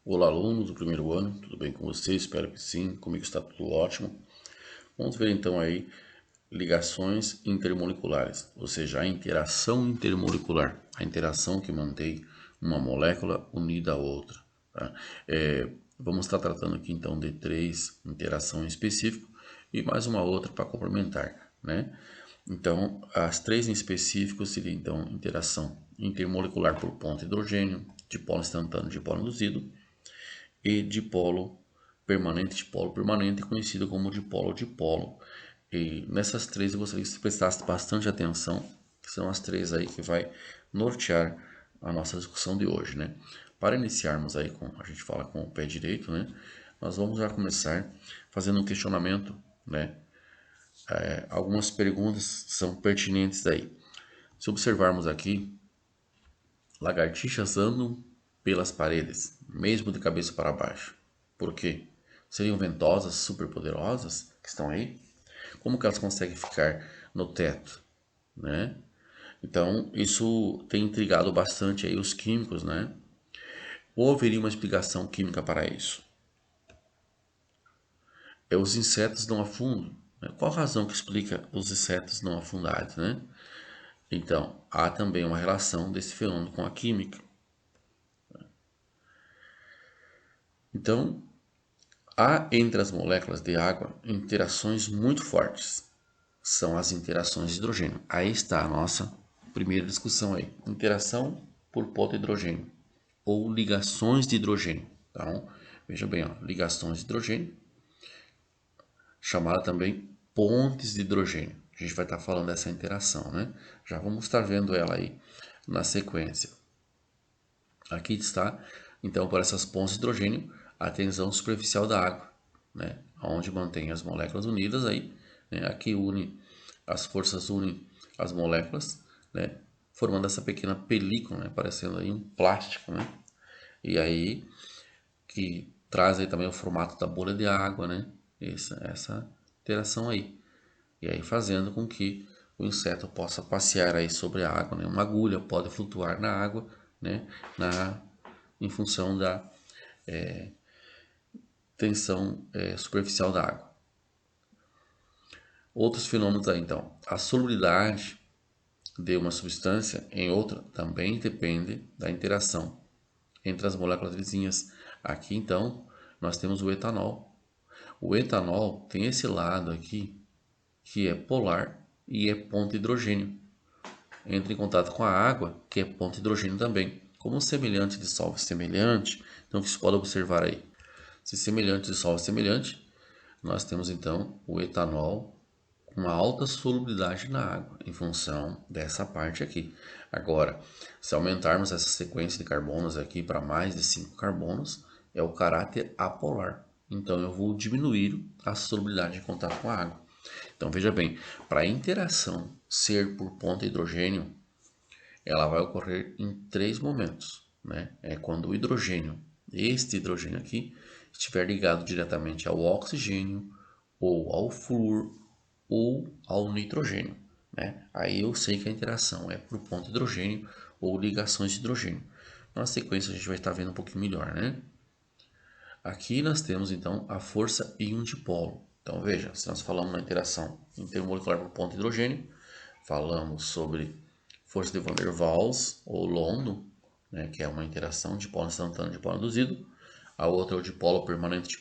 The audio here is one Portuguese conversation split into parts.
Olá, alunos do primeiro ano, tudo bem com vocês? Espero que sim, comigo está tudo ótimo. Vamos ver então aí ligações intermoleculares, ou seja, a interação intermolecular, a interação que mantém uma molécula unida a outra. Tá? Vamos estar tratando aqui então de três interações específicas e mais uma outra para complementar, né? Então, as três em específico seriam então interação intermolecular por ponto hidrogênio, dipolo instantâneo, dipolo induzido e dipolo permanente, conhecido como dipolo-dipolo. E nessas três eu gostaria que você prestasse bastante atenção, que são as três aí que vai nortear a nossa discussão de hoje, né? Para iniciarmos aí com, a gente fala com o pé direito, né? Nós vamos já começar fazendo um questionamento, né? Algumas perguntas são pertinentes aí. Se observarmos aqui, lagartixas andam pelas paredes, mesmo de cabeça para baixo. Por quê? Seriam ventosas superpoderosas que estão aí? Como que elas conseguem ficar no teto, né? Então, isso tem intrigado bastante aí os químicos, né? Ou haveria uma explicação química para isso? Os insetos não afundam, né? Qual a razão que explica os insetos não afundados, né? Então, há também uma relação desse fenômeno com a química. Então, há entre as moléculas de água interações muito fortes. São as interações de hidrogênio. Aí está a nossa primeira discussão aí. Interação por ponto de hidrogênio ou ligações de hidrogênio. Então, veja bem, ó, ligações de hidrogênio, chamada também pontes de hidrogênio. A gente vai estar falando dessa interação, né? Já vamos estar vendo ela aí na sequência. Aqui está, então, por essas pontes de hidrogênio, a tensão superficial da água, né? Onde mantém as moléculas unidas aí, né? Aqui une, as forças unem as moléculas, né? Formando essa pequena película, né? Parecendo aí um plástico, né? E aí, que traz aí também o formato da bolha de água, né? Essa interação aí. E aí fazendo com que o inseto possa passear aí sobre a água, né? Uma agulha pode flutuar na água, né? Em função da tensão superficial da água. Outros fenômenos aí, então. A solubilidade de uma substância em outra também depende da interação entre as moléculas vizinhas. Aqui, então, nós temos o etanol. O etanol tem esse lado aqui que é polar e é ponto hidrogênio. Entra em contato com a água, que é ponto hidrogênio também. Como semelhante dissolve semelhante, então o que se pode observar aí? Se semelhante dissolve semelhante, nós temos então o etanol com uma alta solubilidade na água, em função dessa parte aqui. Agora, se aumentarmos essa sequência de carbonos aqui para mais de 5 carbonos, é o caráter apolar. Então eu vou diminuir a solubilidade em contato com a água. Então veja bem, para a interação ser por ponto hidrogênio, ela vai ocorrer em três momentos, né? É quando o hidrogênio, este hidrogênio aqui, estiver ligado diretamente ao oxigênio, ou ao flúor, ou ao nitrogênio, né? Aí eu sei que a interação é por ponto de hidrogênio ou ligações de hidrogênio. Na sequência a gente vai estar vendo um pouquinho melhor, né? Aqui nós temos então a força íon dipolo. Então veja, se nós falamos na interação intermolecular por ponto de hidrogênio, falamos sobre força de Van der Waals ou London, né, que é uma interação de dipolo instantâneo e dipolo induzido. A outra é o dipolo permanente,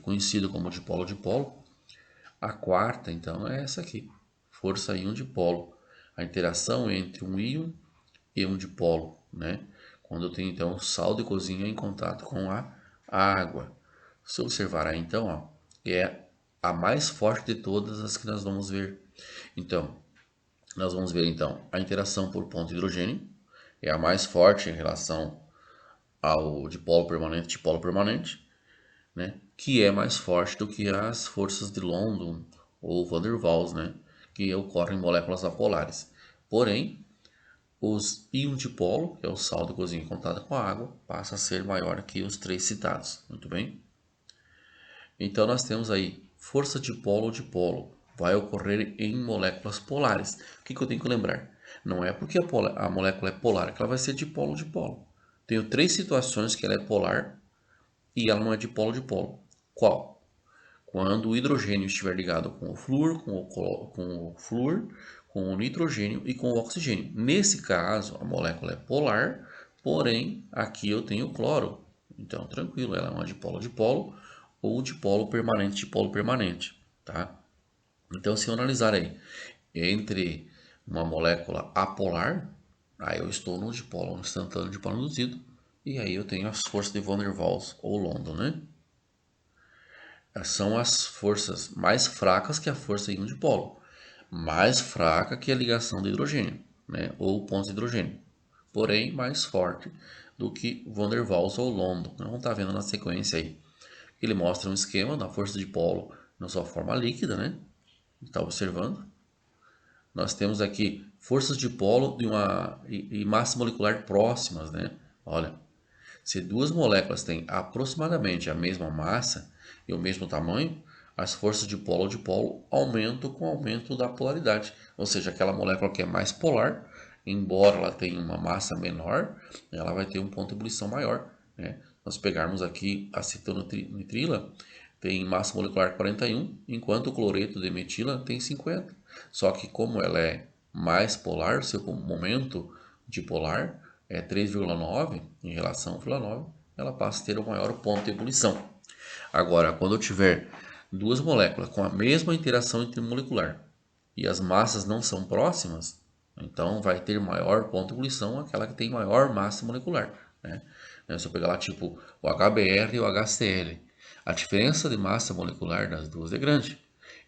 conhecido como dipolo-dipolo. A quarta, então, é essa aqui, força íon dipolo. A interação entre um íon e um dipolo, né? Quando tem então o sal de cozinha em contato com a água. Se observar aí então, ó, é a mais forte de todas as que nós vamos ver. Então, nós vamos ver então a interação por ponto de hidrogênio, é a mais forte em relação ao dipolo permanente, né? Que é mais forte do que as forças de London ou Van der Waals, né? Que ocorrem em moléculas apolares. Porém, os íons dipolo, que é o sal de cozinha em contato com a água, passa a ser maior que os três citados. Muito bem? Então nós temos aí força dipolo-dipolo. Vai ocorrer em moléculas polares. O que eu tenho que lembrar? Não é porque a molécula é polar que ela vai ser dipolo-dipolo. Tenho três situações que ela é polar e ela não é dipolo-dipolo. Qual? Quando o hidrogênio estiver ligado com o flúor, com o nitrogênio e com o oxigênio. Nesse caso, a molécula é polar, porém, aqui eu tenho cloro. Então, tranquilo, ela é uma dipolo-dipolo ou dipolo permanente, tá? Então, se eu analisar aí entre uma molécula apolar, aí eu estou no dipolo instantâneo, dipolo induzido, e aí eu tenho as forças de Van der Waals ou London, né? São as forças mais fracas que a força em um dipolo, mais fraca que a ligação de hidrogênio, né? Ou pontos de hidrogênio, porém mais forte do que Van der Waals ou London. Vamos estar vendo na sequência aí. Ele mostra um esquema da força de dipolo na sua forma líquida, né? Está observando? Nós temos aqui forças de polo e massa molecular próximas, né? Olha, se duas moléculas têm aproximadamente a mesma massa e o mesmo tamanho, as forças de polo aumentam com o aumento da polaridade. Ou seja, aquela molécula que é mais polar, embora ela tenha uma massa menor, ela vai ter um ponto de ebulição maior, né? Nós pegarmos aqui a cetonitrila, tem massa molecular 41, enquanto o cloreto de metila tem 50. Só que como ela é mais polar, seu momento dipolar é 3,9 em relação a 1,9, ela passa a ter o maior ponto de ebulição. Agora, quando eu tiver duas moléculas com a mesma interação intermolecular e as massas não são próximas, então vai ter maior ponto de ebulição aquela que tem maior massa molecular, né? Se eu pegar lá tipo o HBr e o HCl, a diferença de massa molecular das duas é grande.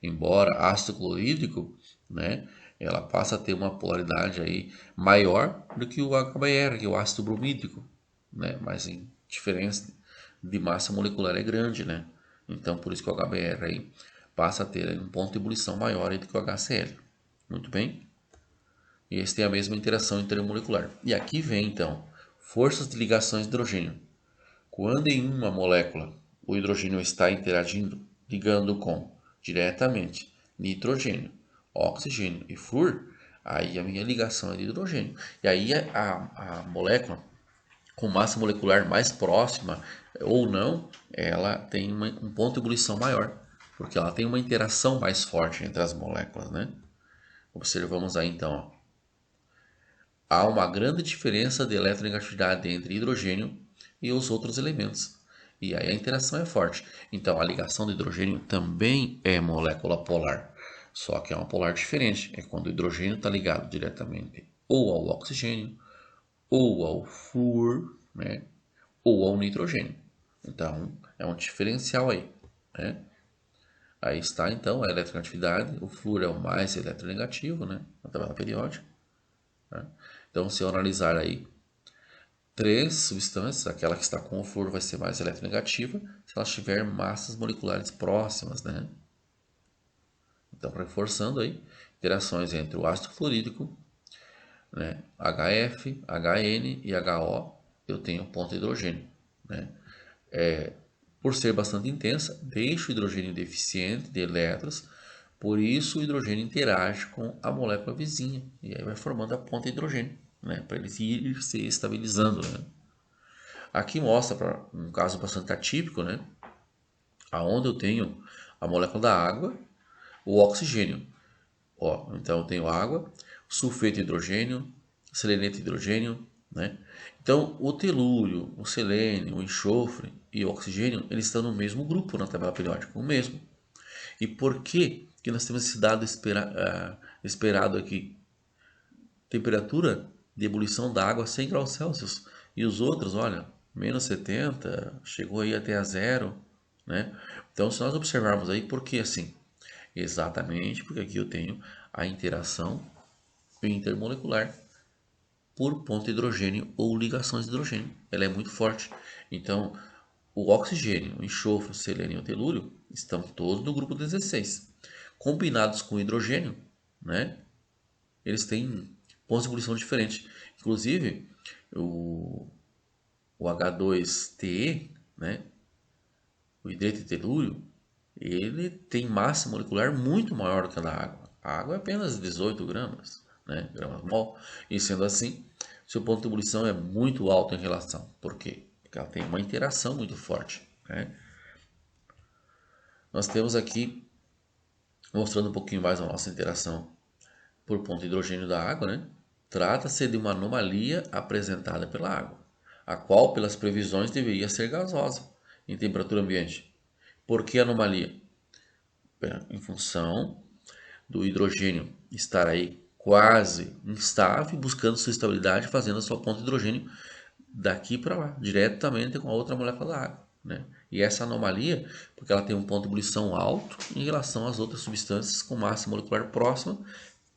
Embora ácido clorídrico, né, ela passa a ter uma polaridade aí maior do que o HBr, que é o ácido bromídrico, né? Mas em diferença de massa molecular é grande, né? Então por isso que o HBr aí passa a ter um ponto de ebulição maior do que o HCl. Muito bem? E eles têm a mesma interação intermolecular. E aqui vem então forças de ligações de hidrogênio. Quando em uma molécula o hidrogênio está interagindo, ligando com diretamente nitrogênio, oxigênio e flúor, aí a minha ligação é de hidrogênio. E aí a molécula com massa molecular mais próxima ou não, ela tem um ponto de ebulição maior, porque ela tem uma interação mais forte entre as moléculas, né? Observamos aí então, ó. Há uma grande diferença de eletronegatividade entre hidrogênio e os outros elementos. E aí a interação é forte. Então a ligação do hidrogênio também é molécula polar. Só que é uma polar diferente. É quando o hidrogênio está ligado diretamente ou ao oxigênio, ou ao flúor, né? Ou ao nitrogênio. Então é um diferencial aí, né? Aí está então a eletronegatividade. O flúor é o mais eletronegativo, né? Na tabela periódica. Né? Então, se eu analisar aí três substâncias, aquela que está com o flúor vai ser mais eletronegativa se ela tiver massas moleculares próximas, né? Então, reforçando aí, interações entre o ácido fluorídrico, né, HF, HN e HO, eu tenho ponto de hidrogênio, né? Por ser bastante intensa, deixa o hidrogênio deficiente de elétrons, por isso o hidrogênio interage com a molécula vizinha e aí vai formando a ponta de hidrogênio, né, para ele ir se estabilizando, né? Aqui mostra para um caso bastante atípico, né, aonde eu tenho a molécula da água, o oxigênio. Ó, então eu tenho água, sulfeto de hidrogênio, seleneto de hidrogênio, né? Então o telúrio, o selênio, o enxofre e o oxigênio, eles estão no mesmo grupo na tabela periódica, o mesmo. E por que nós temos esse dado esperado aqui? Temperatura de ebulição da água 100 graus Celsius. E os outros, olha, menos 70, chegou aí até a zero, né? Então, se nós observarmos aí, por que assim? Exatamente porque aqui eu tenho a interação intermolecular por ponto de hidrogênio ou ligações de hidrogênio. Ela é muito forte. Então, o oxigênio, o enxofre, o selênio e o telúrio estão todos no grupo 16. Combinados com o hidrogênio, né? Eles têm pontos de ebulição diferentes. Inclusive, o, o H2TE, né? O hidreto de telúrio, ele tem massa molecular muito maior do que a da água. A água é apenas 18 gramas, né? Gramas mol. E sendo assim, seu ponto de ebulição é muito alto em relação. Por quê? Porque ela tem uma interação muito forte. né? Nós temos aqui, mostrando um pouquinho mais a nossa interação por ponto de hidrogênio da água, né? Trata-se de uma anomalia apresentada pela água, a qual, pelas previsões, deveria ser gasosa em temperatura ambiente. Por que anomalia? Em função do hidrogênio estar aí quase instável, buscando sua estabilidade, fazendo a sua ponta de hidrogênio daqui para lá, diretamente com a outra molécula da água, né? E essa anomalia, porque ela tem um ponto de ebulição alto em relação às outras substâncias com massa molecular próxima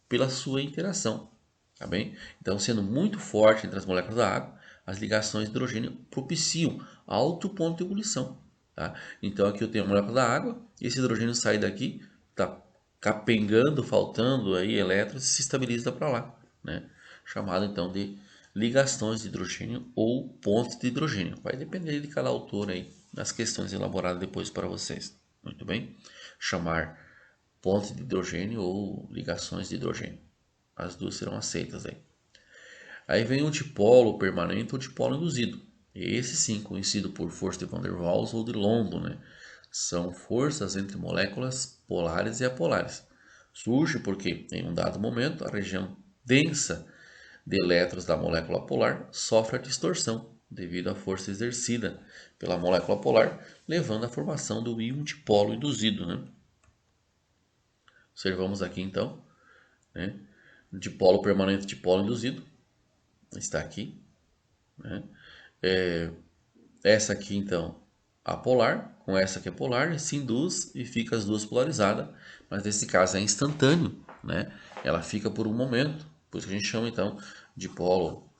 pela sua interação, tá bem? Então, sendo muito forte entre as moléculas da água, as ligações de hidrogênio propiciam alto ponto de ebulição, tá? Então, aqui eu tenho a molécula da água, esse hidrogênio sai daqui, tá capengando, faltando aí elétrons e se estabiliza para lá, né? Chamado então de ligações de hidrogênio ou pontos de hidrogênio. Vai depender de cada autor aí nas questões elaboradas depois para vocês. Muito bem? Chamar pontes de hidrogênio ou ligações de hidrogênio. As duas serão aceitas aí. Aí vem o dipolo permanente ou dipolo induzido. Esse sim, conhecido por força de Van der Waals ou de London, né? São forças entre moléculas polares e apolares. Surge porque, em um dado momento, a região densa de elétrons da molécula polar sofre a distorção devido à força exercida pela molécula polar, levando à formação do íon dipolo induzido, né? Observamos aqui então, né? Dipolo permanente, dipolo induzido, está aqui, né? Essa aqui então apolar, com essa que é polar, se induz e fica as duas polarizadas, mas nesse caso é instantâneo, né? Ela fica por um momento, por isso que a gente chama então de polo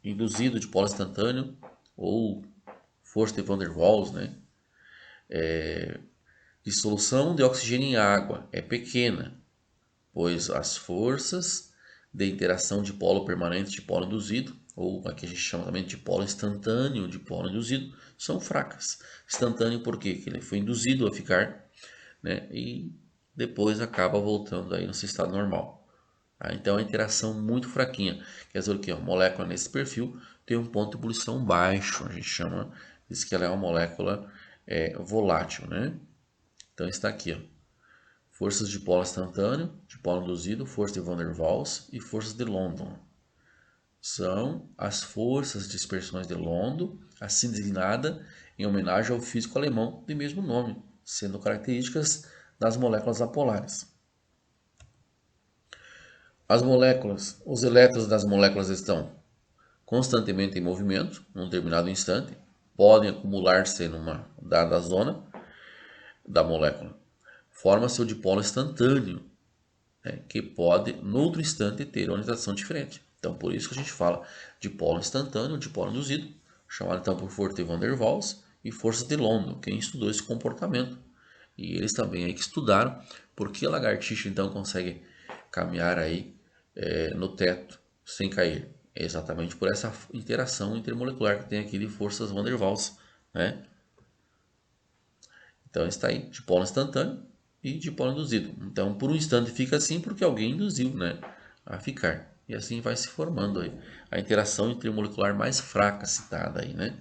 induzido, de polo instantâneo, ou força de Van der Waals, né? Dissolução de oxigênio em água é pequena, pois as forças de interação de polo permanente de polo induzido, ou aqui a gente chama também de polo instantâneo de polo induzido, são fracas. Instantâneo porque ele foi induzido a ficar, né, e depois acaba voltando aí no seu estado normal. Tá? Então é uma interação muito fraquinha. Quer dizer que a molécula nesse perfil tem um ponto de ebulição baixo, a gente chama, diz que ela é uma molécula volátil, né? Então está aqui, ó. Forças de polo instantâneo, de polo induzido, força de Van der Waals e forças de London. São as forças de dispersões de London, assim designada em homenagem ao físico alemão de mesmo nome, sendo características das moléculas apolares. As moléculas, os elétrons das moléculas estão constantemente em movimento, num determinado instante, podem acumular-se numa dada zona da molécula. Forma-se o dipolo instantâneo, né, que pode, no outro instante, ter uma orientação diferente. Então, por isso que a gente fala de polo instantâneo, de polo induzido, chamado então por força de Van der Waals e força de London, quem estudou esse comportamento. E eles também aí que estudaram por que a lagartixa então consegue caminhar aí no teto sem cair. É exatamente por essa interação intermolecular que tem aqui de forças Van der Waals, né? Então está aí, dipolo instantâneo e dipolo induzido. Então, por um instante fica assim porque alguém induziu, né, a ficar. E assim vai se formando aí a interação intermolecular mais fraca citada aí, né?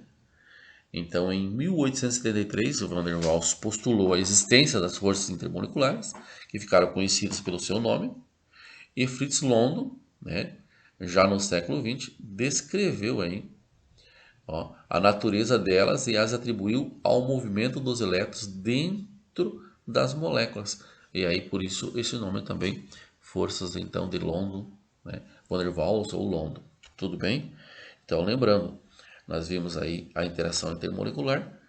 Então, em 1873, o Van der Waals postulou a existência das forças intermoleculares, que ficaram conhecidas pelo seu nome, e Fritz London, né, já no século XX, descreveu aí, ó, a natureza delas e as atribuiu ao movimento dos elétrons dentro das moléculas. E aí, por isso, esse nome também, forças então de London, né, Van der Waals ou London. Tudo bem? Então, lembrando, nós vimos aí a interação intermolecular,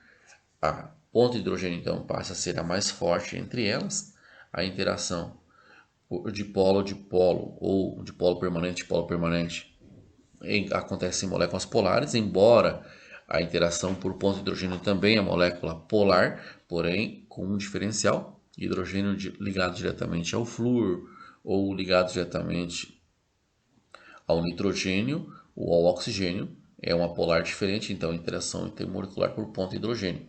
a ponta de hidrogênio então passa a ser a mais forte entre elas, a interação de polo ou de polo permanente acontece em moléculas polares, embora a interação por ponto de hidrogênio também é molécula polar, porém com um diferencial, hidrogênio ligado diretamente ao flúor ou ligado diretamente ao nitrogênio ou ao oxigênio, é uma polar diferente, então a interação intermolecular por ponto de hidrogênio.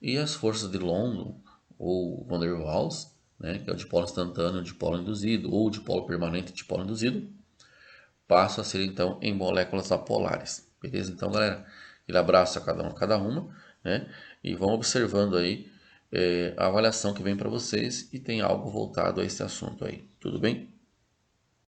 E as forças de London ou Van der Waals, né, que é o dipolo instantâneo, dipolo induzido ou dipolo permanente, dipolo induzido, passam a ser então em moléculas apolares. Beleza? Então, galera, aquele abraço a cada um, a cada uma né? E vão observando aí a avaliação que vem para vocês e tem algo voltado a esse assunto aí. Tudo bem?